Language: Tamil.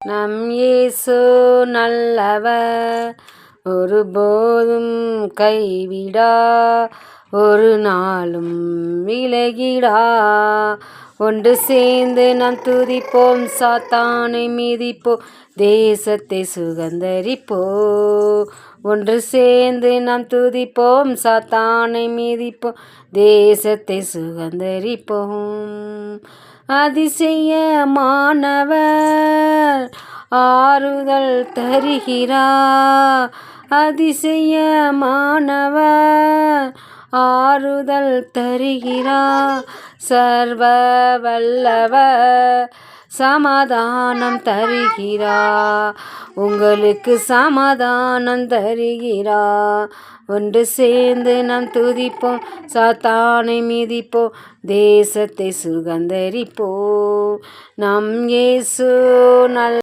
நம் இயேசு நல்லவர், ஒருபோதும் கைவிடா, ஒரு நாளும் விலகிடா. ஒன்று சேர்ந்து நாம் துதிப்போம், சாத்தானை மிதிப்போம், தேசத்தை சுதந்தரிப்போம். ஒன்று சேர்ந்து நாம் துதிப்போம், சாத்தானை மிதிப்போம், தேசத்தை சுதந்தரிப்போம். அதிசயமானவர் ஆறுதல் தருகிறார், அதிசயமானவர் ஆறுதல் தருகிறார். சர்வ வல்லவர் சமாதானம் தருகிறார், உங்களுக்கு சமாதானம் தருகிறார். ஒன்று சேர்ந்து நாம் துதிப்போம், சாத்தானை மிதிப்போம், தேசத்தை சுதந்தரிப்போம். நம் இயேசு